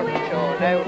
cornicio now.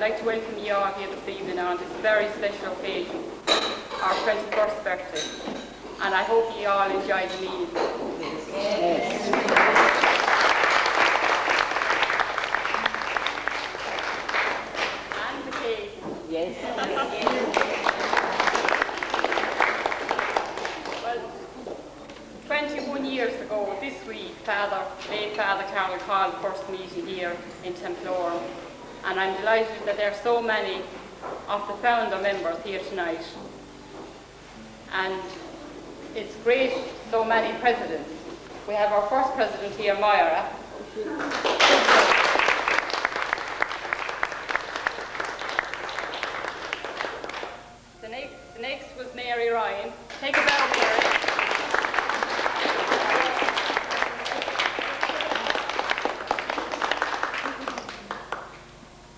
like to welcome you all here this evening on this very special occasion, our 21st birthday. And I hope you all enjoy the meal. Yes. And the cake. Yes. Well, 21 years ago this week, late Father Carol called the first meeting here in Templeorum. And I'm delighted that there are so many of the founder members here tonight. And it's great, so many presidents. We have our first president here, Myra. The next was Mary Ryan. Take a bow, Mary.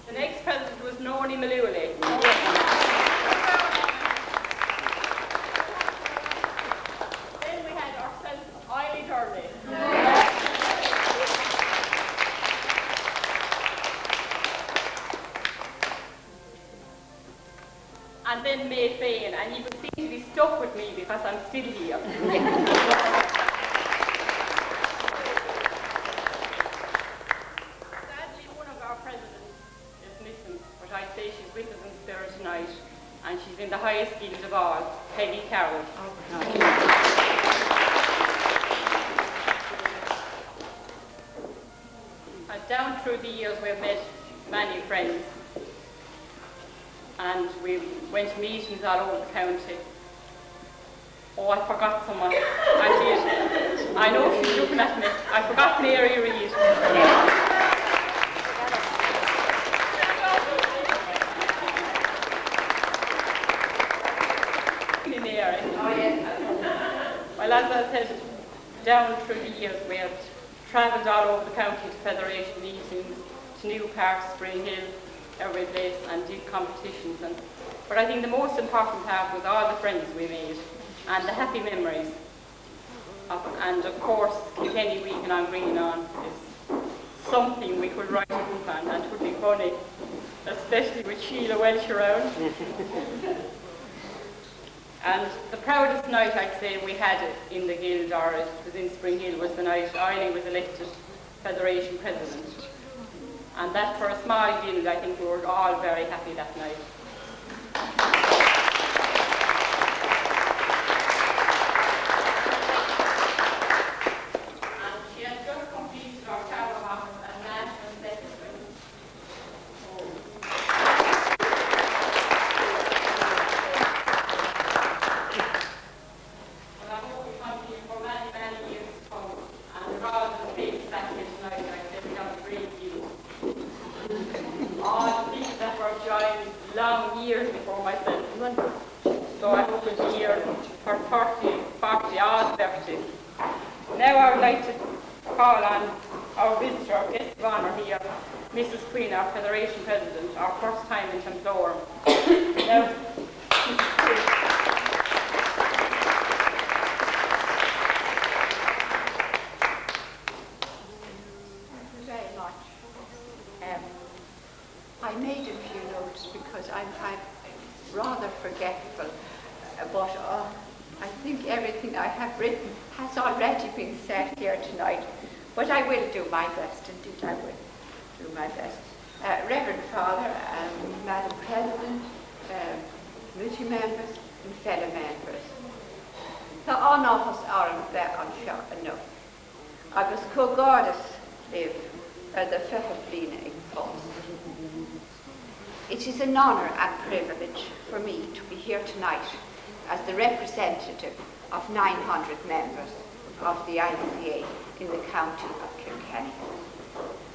The next president was Nornie Maluli. And then May Fain, and you would seem to be stuck with me because I'm still here. Sadly, one of our presidents is missing, but I'd say she's with us in spirit tonight, and she's in the highest guild of all, Peggy Carroll. And down through the years we've met many friends. And we went to meetings all over the county. Oh, I forgot someone. I did. I know she's looking at me. I forgot Mary Reid. Mary. Well, as I said, down through the years we have travelled all over the county to Federation meetings, to New Park, Spring Hill, every place, and did competitions. But I think the most important part was all the friends we made and the happy memories. And of course, Kilkenny Week and on Green On is something we could write a book on, and it would be funny, especially with Sheila Welch around. And the proudest night, I'd say, we had in the Guild, or it was in Spring Hill, was the night Eileen was elected Federation President. And that, for a small guild, I think we were all very happy that night. And she has just completed our term of office as National Secretary. Well, I hope we continue for many, many years to come. And rather than being back here tonight, I said we have a great deal. All the people that were joined long years before myself. So I hope we'll be here for 30, 40 odd birthdays. Now I would like to call on our visitor, our guest of honour here, Mrs. Quinn, our Federation President, our first time in Templeorum. Now, Mrs. Quinn. I made a few notes because I'm rather forgetful, but I think everything I have written has already been said here tonight. But I will do my best, indeed I will do my best. Reverend Father, Madam President, committee members and fellow members. Tá an-áfas an bheith an seo anó. Agus cógádas live the fifth blina ag fós. It is an honour and privilege for me to be here tonight as the representative of 900 members of the ICA in the county of Kilkenny,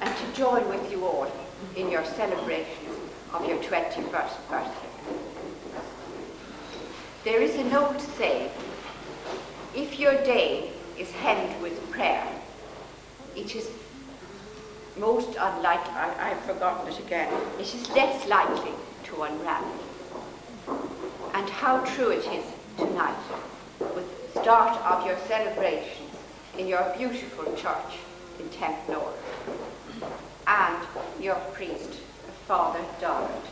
and to join with you all in your celebration of your 21st birthday. There is an old saying, if your day is hemmed with prayer, it is most unlikely, I've forgotten it again, it is less likely to unravel. And how true it is tonight, with the start of your celebrations in your beautiful church in Templeorum, and your priest, Father Dollard.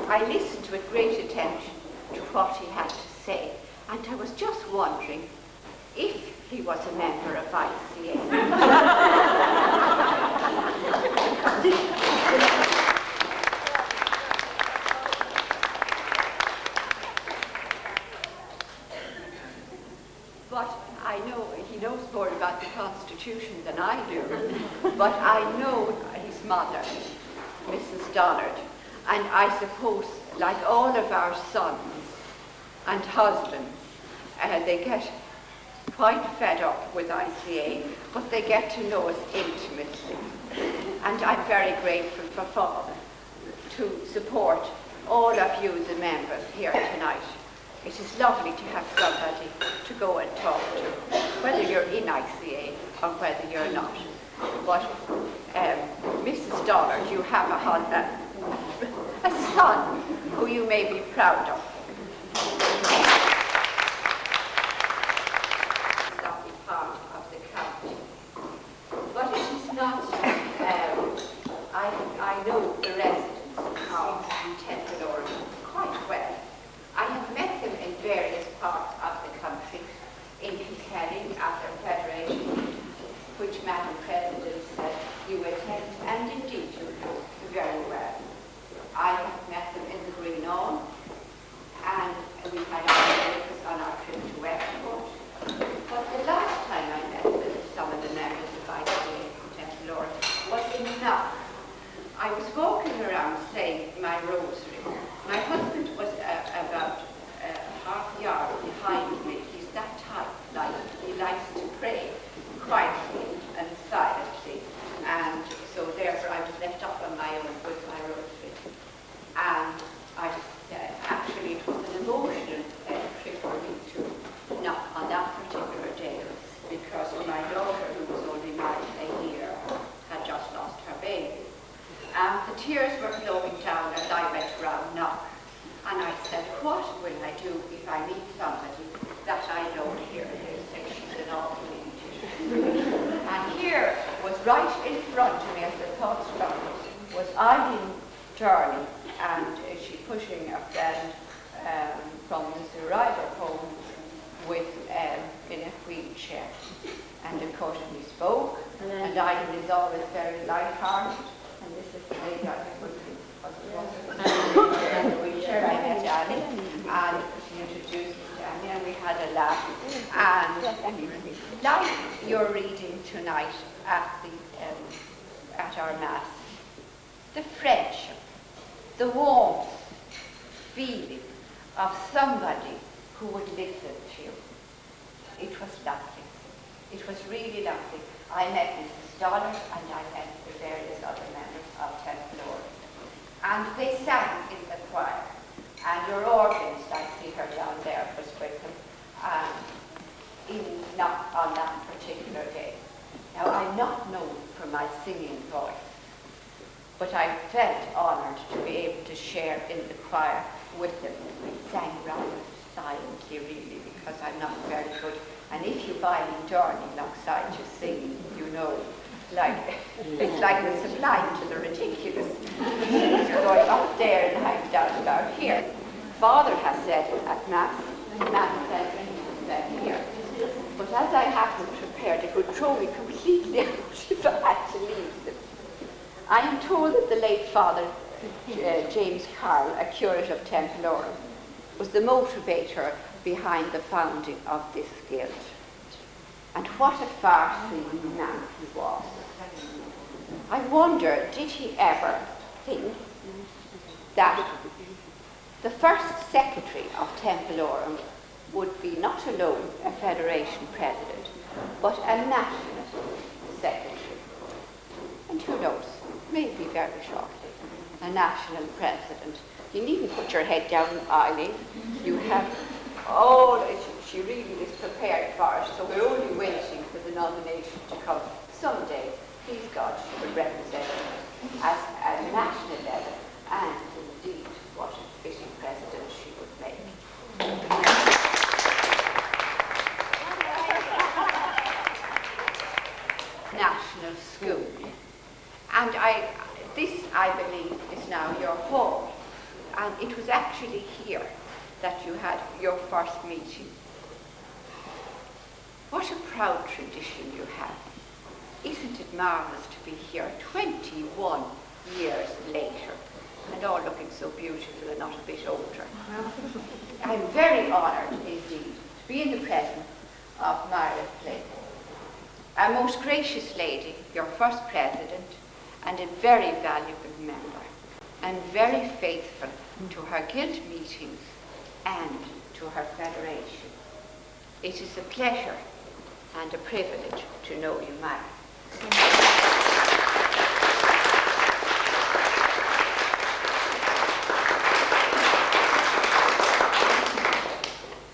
I listened with great attention to what he had to say, and I was just wondering if he was a member of ICA. But I know he knows more about the Constitution than I do. But I know his mother, Mrs. Dollard, and I suppose, like all of our sons and husbands, they get quite fed up with ICA, but they get to know us intimately. And I'm very grateful for Father to support all of you, the members, here tonight. It is lovely to have somebody to go and talk to, whether you're in ICA or whether you're not. But Mrs. Dollard, you have a son who you may be proud of. Lovely part of the county. But it is not, I know the residents of TEMPLEORUM quite well. I have met them in various parts of the country, in Kilkenny at their federation meetings, which Madam President said you attend, and indeed you do very well. I have met them in the Green Lawn, and we had our breakfast on our trip to Westport. But the last time I met with some of the members of ICA TEMPLEORUM was in Knock. I was walking around saying my rosary. My husband was about half a yard behind me. He's that type, like he likes to pray quietly and silently. And so therefore I was left up on my own with my rosary. And I actually it was an emotional trip for me to knock on that particular day, because my daughter, who was only married a year, had just lost her baby. And the tears were flowing down as I went round Knock. And I said, what will I do if I meet somebody that I don't hear? They say she's an awful idiot. And here was right in front of me, as the thought struck me, was Eileen Journey, and she pushing a friend from the Survivor home with in a wheelchair. And of course we spoke, and Eileen is always very light-hearted. And this is the lady I was in the wheelchair. I met Annie, and she introduced me to Annie, and we had a laugh. And like your reading tonight at our Mass, the friendship, the warmth, feeling of somebody who would listen to you, it was lovely. It was really lovely. I met Mrs. Dollard, and I met the various other members of TEMPLEORUM. And they sang in the choir. And your organist, I see her down there, was with them on that particular day. Now, I'm not known for my singing voice, but I felt honoured to be able to share in the choir with them. I sang rather silently, really, because I'm not very good. And if you buy me Journey alongside you singing, you know, it's like the sublime to the ridiculous. You're going up there and I'm down about here. Father has said it at Mass, Madam President said here. But as I have them prepared, it would throw me completely out if I had to leave them. I am told that the late Father James Carroll, a curate of TEMPLEORUM, was the motivator behind the founding of this guild. And what a far-seeing man he was. I wonder, did he ever think that the first secretary of TEMPLEORUM would be not alone a federation president, but a national secretary? And who knows, maybe very shortly, a national president. You needn't put your head down, Eileen. You have she really is prepared for it, so we're only waiting for the nomination to come. Someday, please God, she will represent us as a national level, and indeed what a fitting president she would make. National school. And this, I believe, is now your home. And it was actually here that you had your first meeting. What a proud tradition you have. Isn't it marvellous to be here 21 years later, and all looking so beautiful and not a bit older. I'm very honoured indeed to be in the presence of Margaret Flynn, a most gracious lady, your first president, and a very valuable member, and very faithful to her guild meetings and to her federation. It is a pleasure and a privilege to know you, Margaret.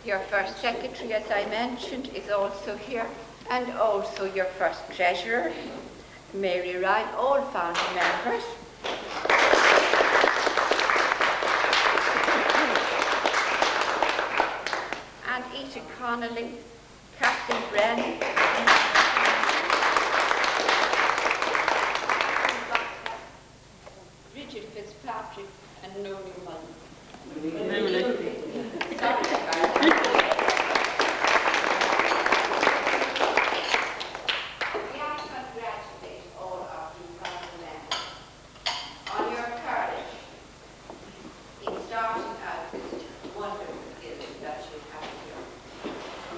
Your first secretary, as I mentioned, is also here, and also your first treasurer, Mary Ryan, all founding members. And Eta Connolly, Captain Brennan, Bridget Fitzpatrick, and Nolan Mullen.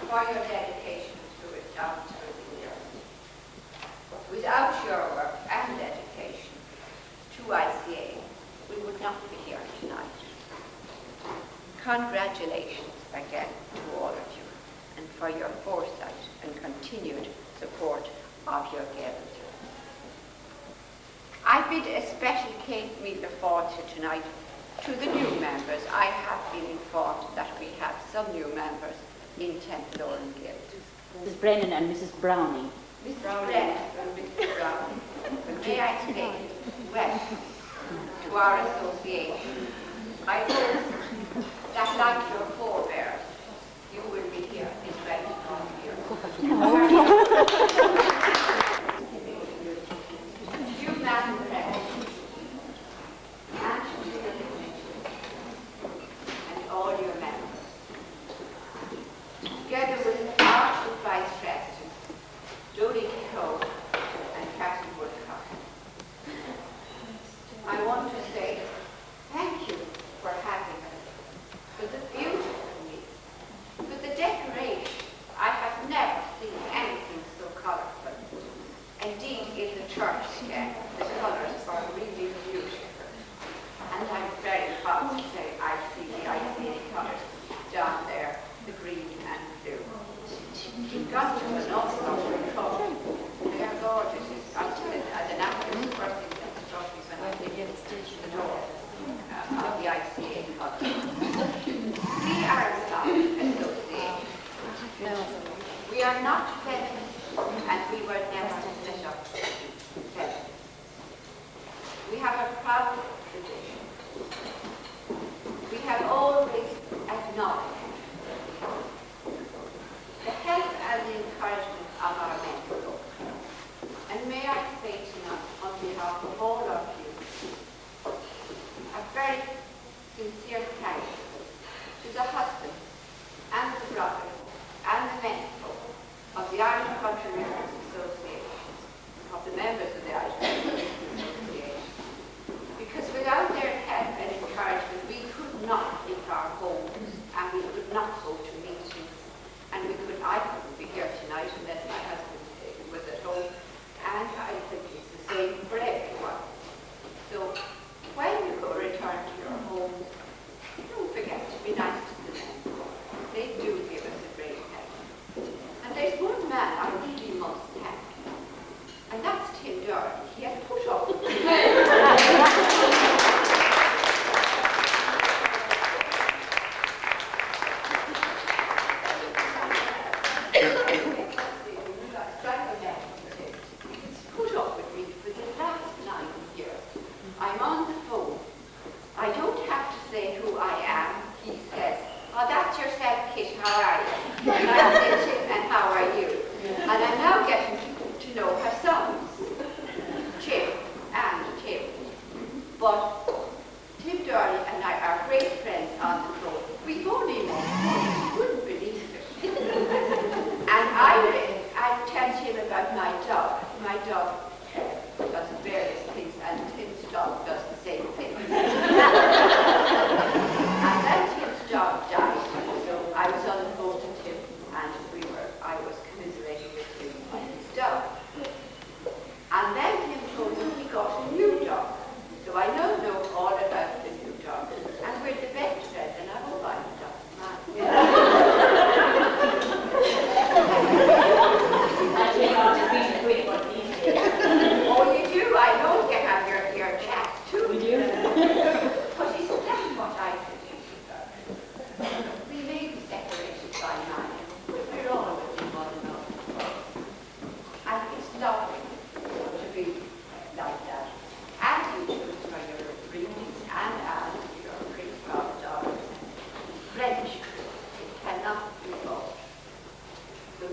For your dedication to it down through the years. Without your work and dedication to ICA, we would not be here tonight. Congratulations again to all of you, and for your foresight and continued support of your guild. I bid a special Kate meal of fortune tonight to the new members. I have been informed that we have some new members in TEMPLEORUM Guild. Mrs. Brennan and Mrs. Browning. Mrs. Brennan and Mrs. Browning. May I say welcome to our association. I hope that, like your forebears, you will be here in 21 years. You, Madam President, and to your committee, and all your members, together with our two Vice Presidents, Judy Cole and Catherine Woodcock. I want to say thank you for having us, for the beautiful meal, for the decoration. I have never seen anything so colourful. Indeed, in the church again, the colours are really beautiful. And I'm very proud to say I see the ICA colours down there, the green and blue. You've got to an awful lot of trouble. They are gorgeous. As an actor, the first thing that struck me when I came in the door of the ICA colours. We are a staff association. We are not feminists, and we were never set up to be feminists. We have a proud tradition. We have always acknowledged the help and the encouragement of our men. And may I say tonight, on behalf of all of you, a very sincere thank you to the husbands and the brothers and the men of the Irish Country Members Association, of the members of the Irish Country Members Association, because without their help and encouragement, we could not leave our homes and we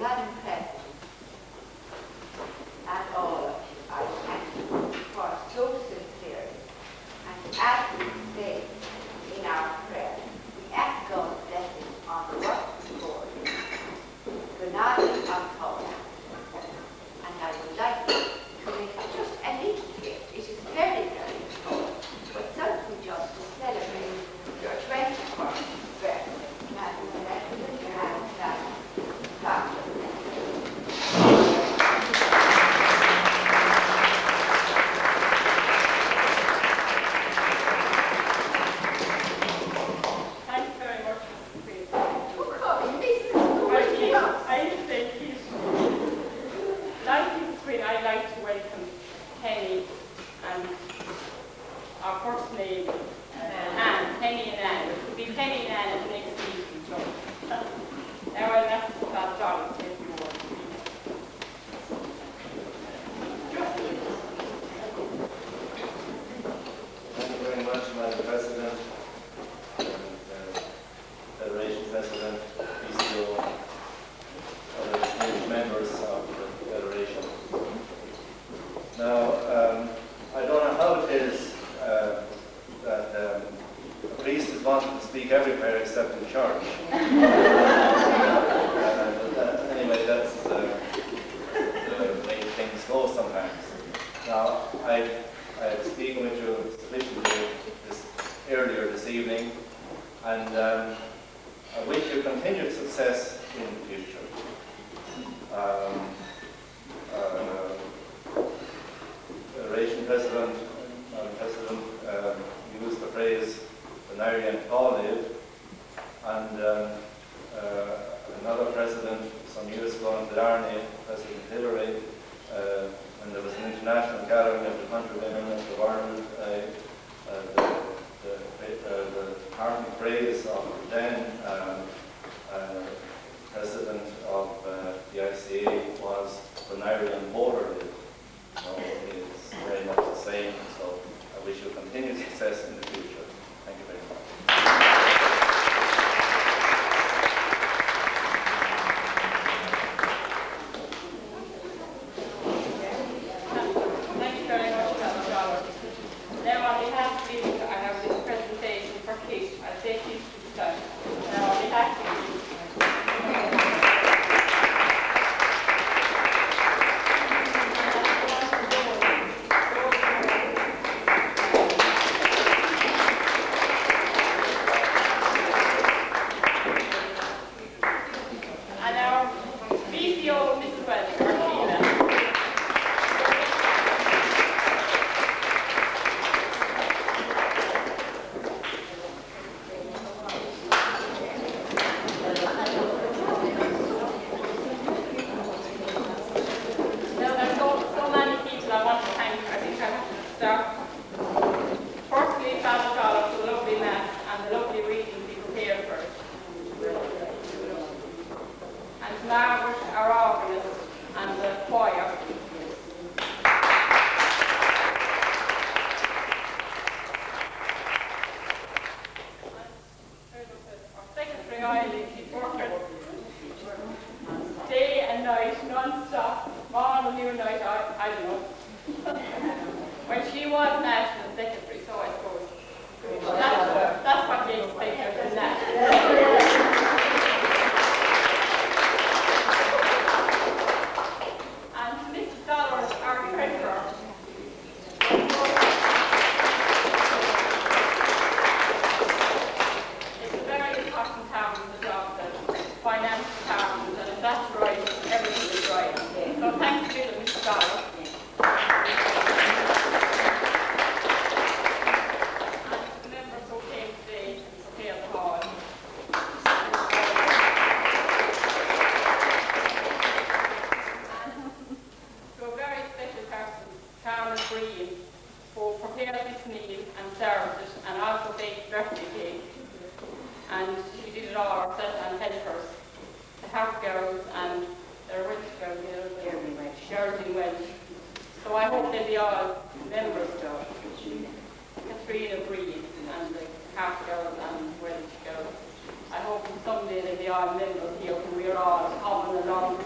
Madam President, and all of you, I thank you for so sincerely and as we say in our prayer, we ask God's blessing on the work before you, the knowledge of power. And I would like to make just a little gift. It is very, very small, but something just to celebrate your 21st birthday. Madam President, and Dr. Thanks very much, Mrs. Queen. I need to say please. Like Mrs. Queen, I'd like to welcome Penny and our first name, Anne, Penny and Anne. It could be Penny and Anne at the next meeting, so. Now I'll ask Mrs. Dolly to take you over. Thank you very much, Madam President, and Federation President, BCO, other distinguished members of the Federation. Now, I don't know how it is that a priest is wanted to speak everywhere except in church. Anyway, that's the way things go sometimes. Now, I was speaking with you sufficiently earlier this evening, and I wish you continued success in the future. Federation President, used the phrase the Narian Pauline, and another president some years ago in the Army, President Hillary, when there was an international gathering of the countrywomen of the world, the hearty praise of the then president of the ICA was the Narian voter. It's very much the same, so I wish you continued success in the future. Thank you very much. Thank you very much, Madam Dollar. Now, on behalf of you, I have this presentation for Kate. I'll take you to the side. Now, on behalf of you, and our BCO, Mrs. Welch, Martina. Now, there's so many people I want to thank. I think I have to start. Firstly, Father Dollar for the lovely mass and the lovely readings he prepared for us. And Margaret, our organist, and the choir. Our secretary, Eileen, she's working day and night, non-stop, morning, noon, night, I don't know. When she was national secretary, so I suppose. That's what you expect her from that. And Mrs. Dollar, our treasurer. It's a very important part of the job, the finance department, and if that's right, everything is right. So thanks to Mrs. Dollar. And the members who came today, who came to the hall. To a very special person, Carmen Green, who prepared this meal and served it, and also baked birthday cake. And she did it all herself and helpers, the Hart girls and the Welsh girls, Sheridan Welsh. So I hope they'll be all members of Katrina Green and the Hart girls and Welsh girls. I hope someday they'll be all members here when we're all coming along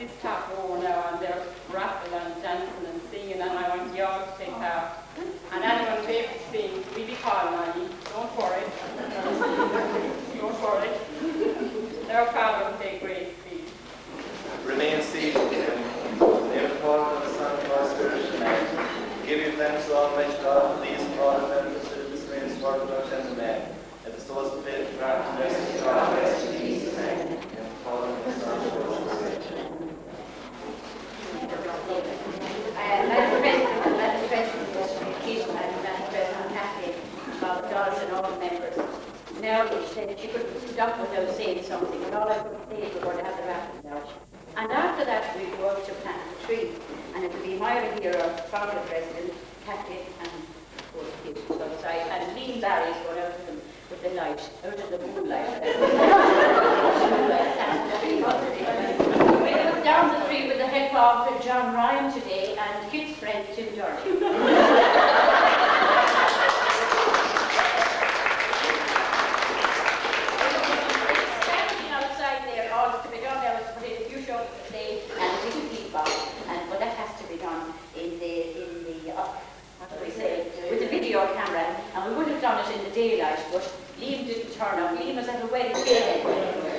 this half over now, and they're raffling and dancing and singing, and I want you all to take part. And anyone who's able to sing, we'll be calling on you. Don't worry. Don't worry. Their father will take great speed. Remain seated in the name of the Father, and the Son, and the Holy Spirit. Amen. Give you thanks, Almighty God, for these and all the members of this grace, word of our temple, man. And the souls of faith, grant and mercy to our rest in Jesus' name. In the Father, and the Son, and the Holy Spirit. Madam President, was communication, Madam President, Kathy, about Dodge and all the members. Now, she said that she couldn't stop without saying something, and all I could say is we're going to have the raffle now. And after that, we go out to plant the tree, and it will be Myra here, our founder president, Kathy, and both kids outside, and Lee Barry's going out with them with the light, out of the moonlight. We look down the tree with the help of John Ryan today, and kids' friend Tim Doherty. Camera, and we would have done it in the daylight, but Liam didn't turn up. Liam was at a wedding day.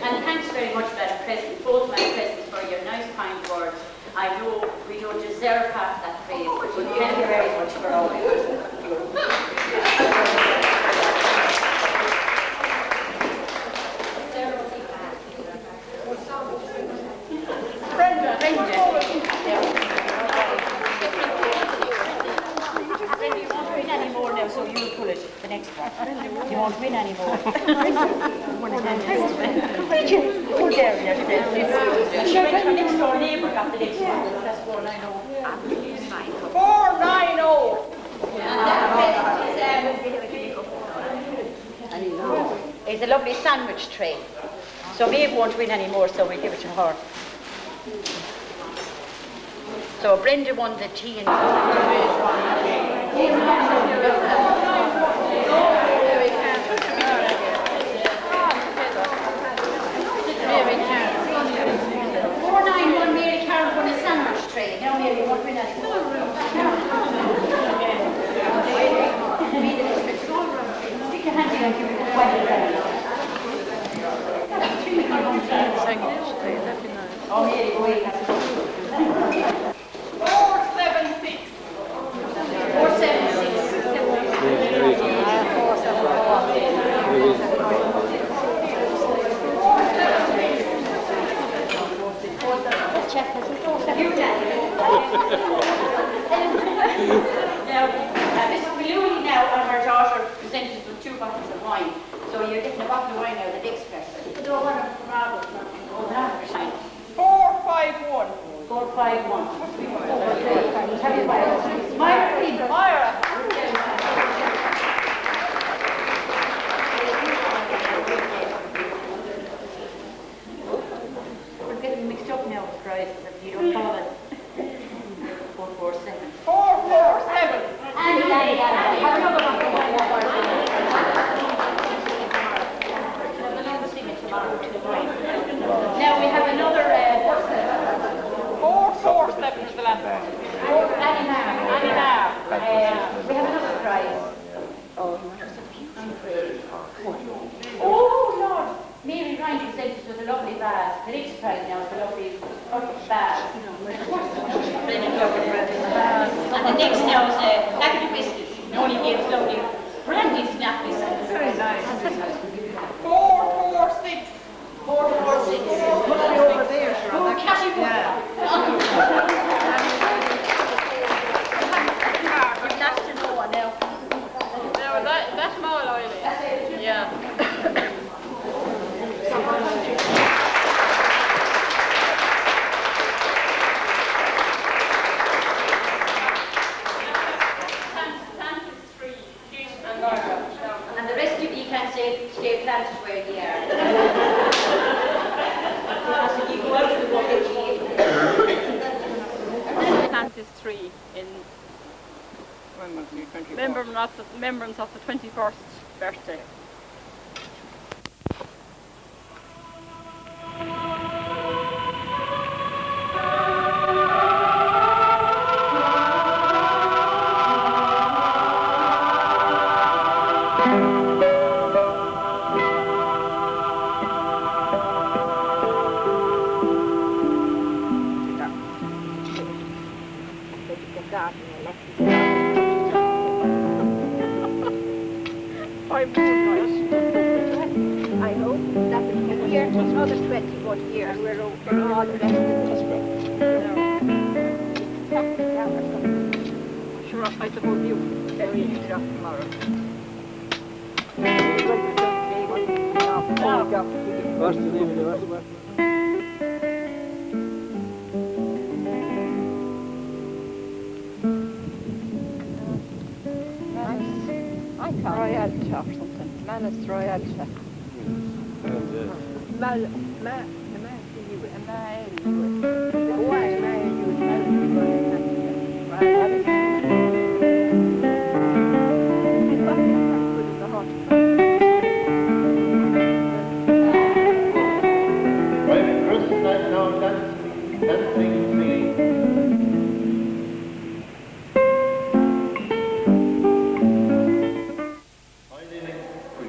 And thanks very much, Madam President, both Madam Presidents, for your nice, kind words. I know we don't deserve half that praise, but thank you very much for all your so you pull it, the next one. You won't win anymore. Did you? Oh, there, yes. Sure, my next door neighbour got the next one. That's 490. 490! It's a lovely sandwich tray. So Maeve won't win anymore, so we give it to her. So Brenda won the tea and Mary Karen won a sandwich tray. Now Mary won't win anymore. Stick your hand in and give it a white. Oh, Mary, wait. 476. 476. Now, Mrs. Maloney now and her daughter presented us with 2 bottles of wine. So you're getting a bottle of wine now, the next person. No, one of the marbles. Oh, that's fine. 451. 451. Myra, please. Myra. We're getting mixed up now with prizes if you don't call it. 447. 447. And have another one for 447. The number singing tomorrow too. Now we have another 447 is the last one. Anina. We have another prize. Oh, Lord. Mary Ryan presented us with a lovely vase. The next prize now is a lovely vase. And the next now is a packet of biscuits. Only gives lovely brandy snappies. Very nice. 446. 446. Over there, sure. Oh, Cathy. You've lost to no one now. No, that's more oily. Yeah. And the rest of you can stay planted where you are. Because if you go out to the water, Plant is 3 in remembrance of the 21st birthday. another 21 years. And we're over all the rest of it. Sure, I suppose you carry it up tomorrow. What's the name of the restaurant? Royalty or something. Manus Royalty.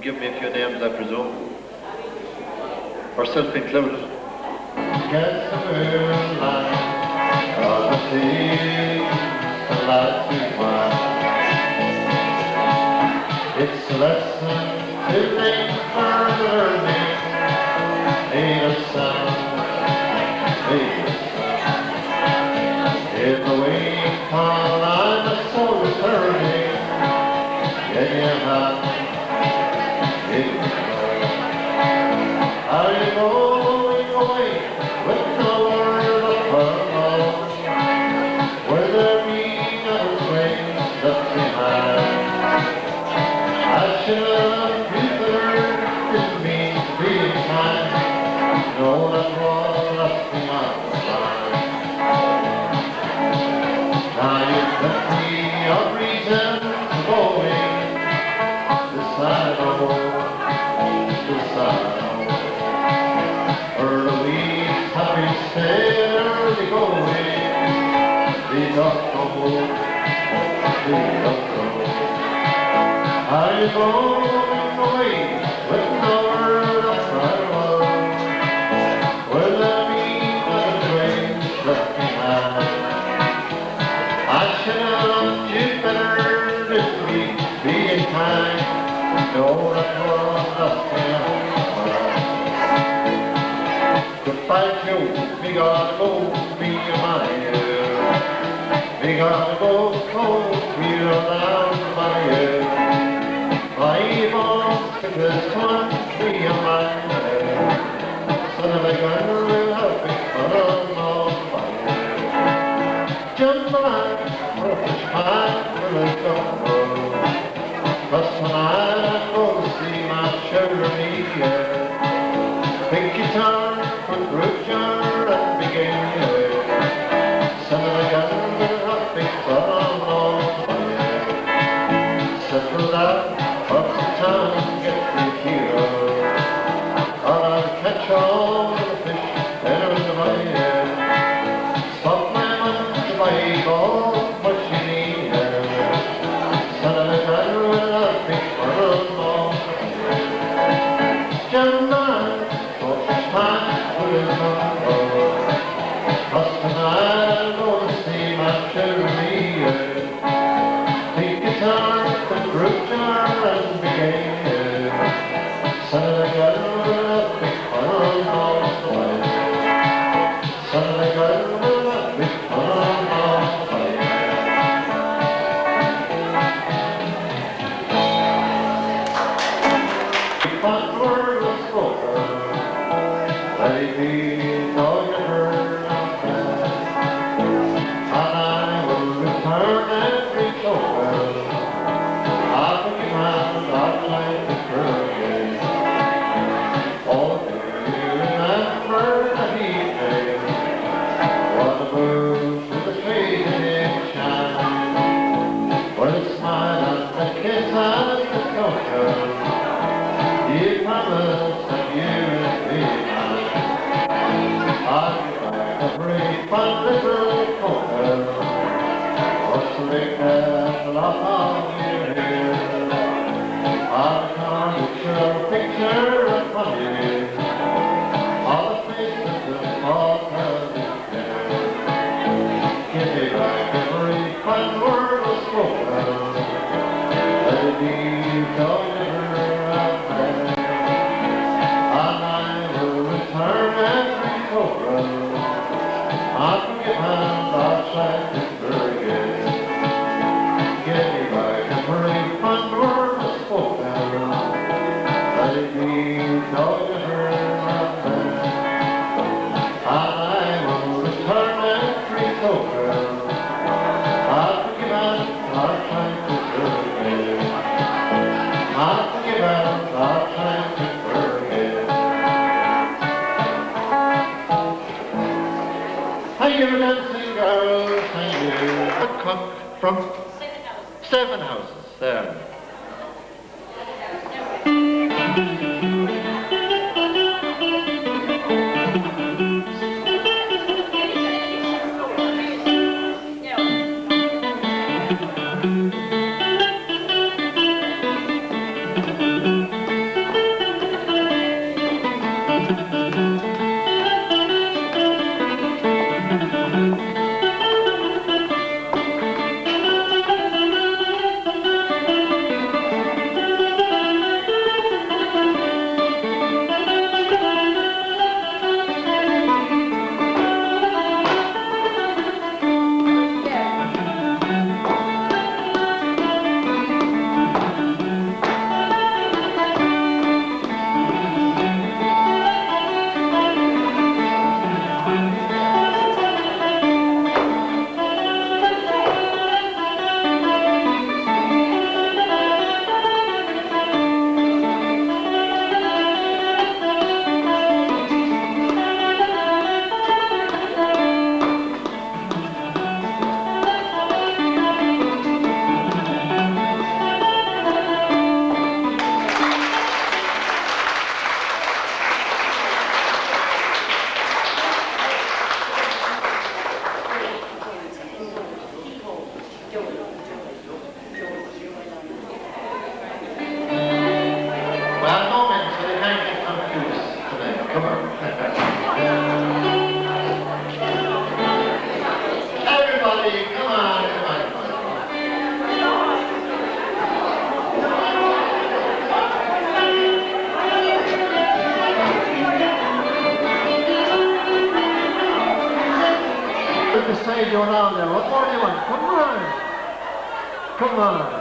Give me a few names, I presume. Or self-included. Get the moonlight on the sea, the light is mine. It's a lesson to think for learning. Need a sound, need a sound. In the wake while I'm a soul returning, yeah, yeah, are you going away with no word of farewell? Will there be no trains left behind? I should have preferred it means being kind. No, that was left behind. Now you've left me a reason for going. This I know. Early, happy, early going. The doctor, are you going away with no word of farewell? Will there be other trains left behind? I should have loved you better this week, being kind. No, that was nothing. Goodbye, Joe. We gotta go, be a man. We gotta go, we're down by you. 5 months to this country, a man. Son of a gun, we'll have it fun on fire. Jump around, which man will it go? But when I'm going to see my children here, big guitar, put rooster and begin here. Son of a gun will have big fun on fire. Settle down, up the town, get the hero. I'll catch all the fish there in the fire. Stop my mum to buy all what she needs. Son of a gun will have big fun on fire. Jump down, Cause tonight I'm going to see my children. Big guitar, the group jar and begin. Son of a gun will have big fun on the way. Son of a gun will have big fun on the way. Big fun word was spoken. Let it be all you heard of that. And I will return every token. I'll take your hand, I'd like to forget. Oh, do you remember that evening? What a moon with the fading shine. When it smiled and the kiss and the token. You promised that you would be mine. Every fun little corner was to make that laugh on your ear. I'll carve your picture upon you. All the faces of all there. Give me back every fun word was spoken. Let it be till you never have. And I will return. From 7 houses, there. Beside you now there. What more do you want? Come on. Come on.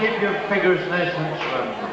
Keep your figures nice and trim.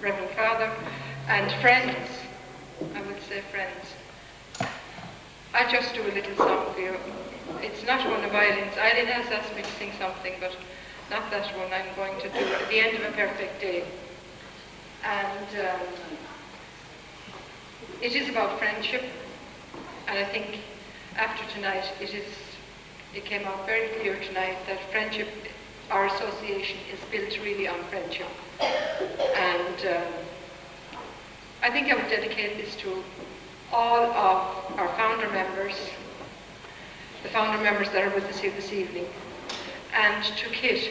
Reverend Father, and friends. I would say friends. I'll just do a little song for you. It's not one of Eileen's. Eileen has asked me to sing something, but not that one. I'm going to do at the end of a perfect day. And it is about friendship. And I think after tonight, it came out very clear tonight that friendship, our association, is built really on friendship. And I think I would dedicate this to all of our founder members, the founder members that are with us here this evening, and to Kit,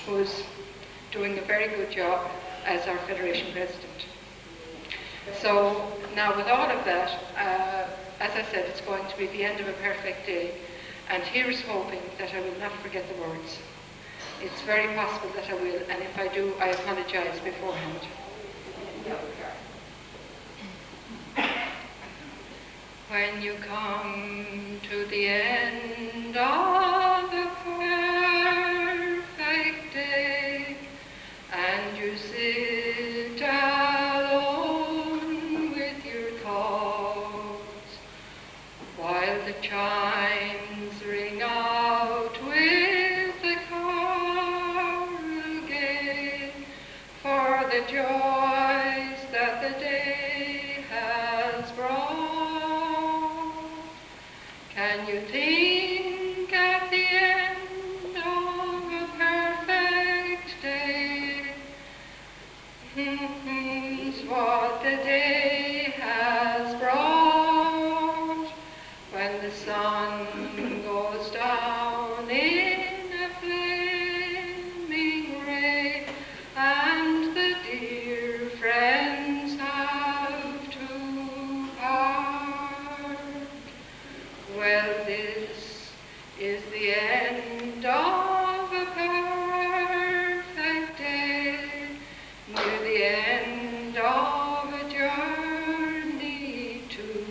who's doing a very good job as our Federation President. So now with all of that, as I said, it's going to be the end of a perfect day, and here's hoping that I will not forget the words. It's very possible that I will, and if I do, I apologize beforehand. When you come to the end of a perfect day, and you sit alone with your thoughts, while the chimes ring out with the carol gay, for the joys that the day has brought. Can you think at the end of a perfect day, what the day has brought, when the sun goes down in a flaming ray, and the dear friends have to part? Well, this is the end of a perfect day, near the end of a journey too.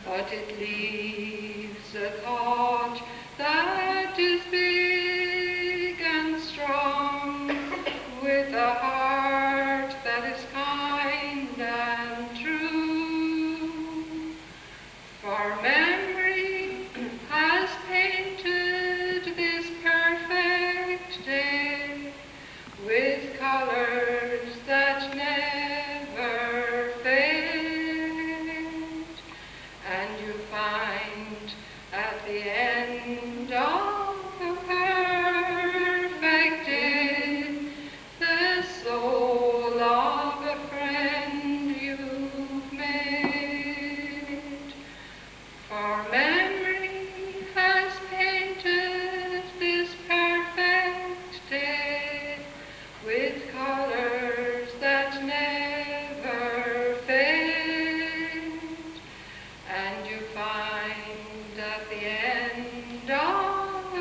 But it leaves a thought that is big and strong, with a heart that is kind and true. For memory has painted this perfect day with colors that never fade, and you find at the end of a perfect day the soul of a friend you've made. For memory has painted this perfect day with colors that never fade, and you find at the end of a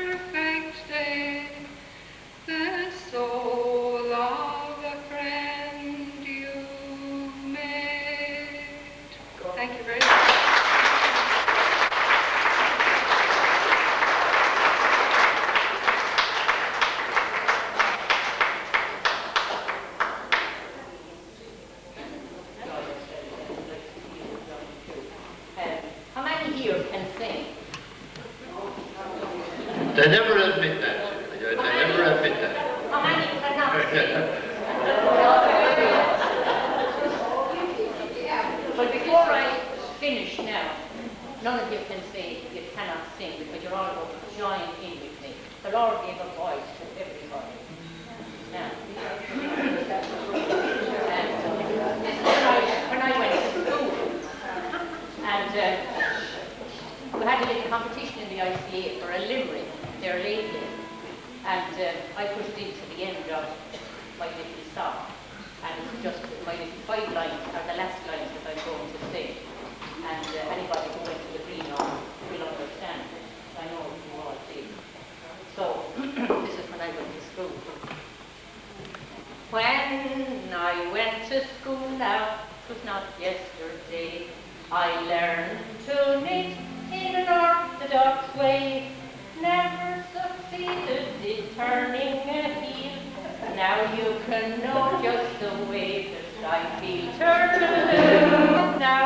perfect day the soul of a friend you've made. Thank you very much. How many here can sing? They never admit that. They never admit that. How many cannot sing? But before I finish now, none of you can say you cannot sing because you're all going to join in with me. The Lord gave a voice to everybody. Now, this is when I went to school, and we had a little competition in the ICA for a limerick there lately, and I pushed into the end of my little song, and it's just my little 5 lines are the last lines that I'm going to sing, and anybody who went to the green room will understand it. I know you all did. So this is when I went to school. When I went to school now, it was not yesterday, I learned to knit in an orthodox way, never succeeded in turning a heel. Now you can know just the way that I feel. Turn now,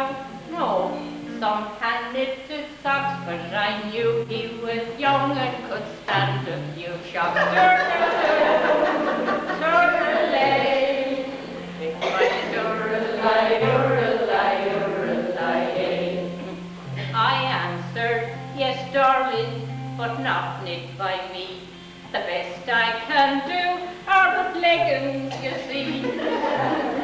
no. Some hand knitted socks, but I knew he was young and could stand a few shocks. Turn-a-lay, with my turn-a-lay. I answered, yes, darling, but not knit by me. The best I can do are but leggings, you see.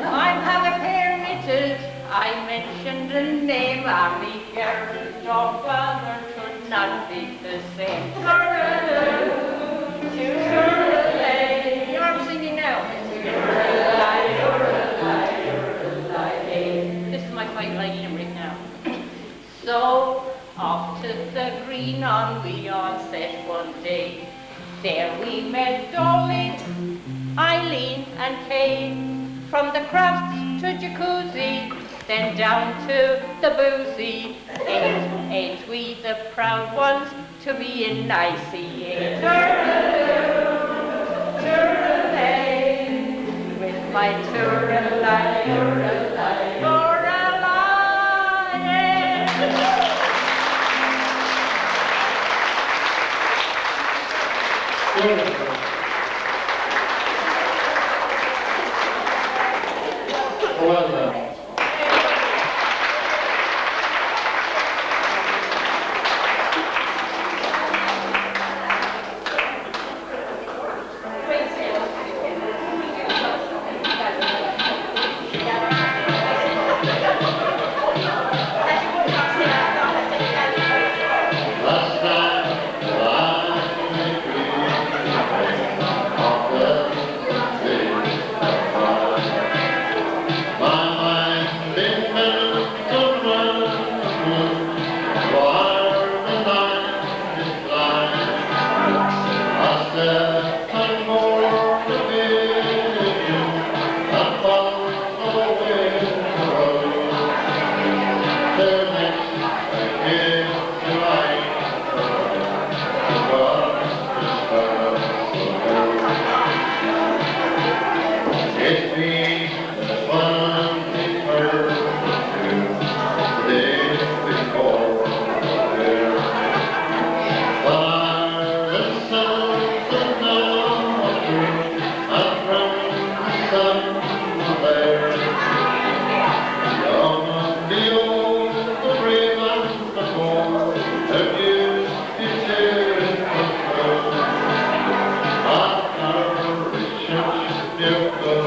I have a pair knitted. I mentioned the name of me girl, your father could not be the same. Turn-a-lay, you're singing now. This is my five-line limerick now. So off to the green on we all set one day. There we met Dolly, Eileen and Kay. From the crafts to jacuzzi, then down to the boozy. Ain't we the proud ones to be in ICA? Turn-a-lay, with my turn-a-lay, turn-a-lay, Well done. Last night, my mind been meant to run while the night is blind. I said I'm more to vision and follow away the road. Till next I give the light to God the stars above. It's me. One thing heard the days before there. Silent sounds of laughter and from the sun there. Young and the old, the brave and the bold, have used each year for true. And our riches beautiful.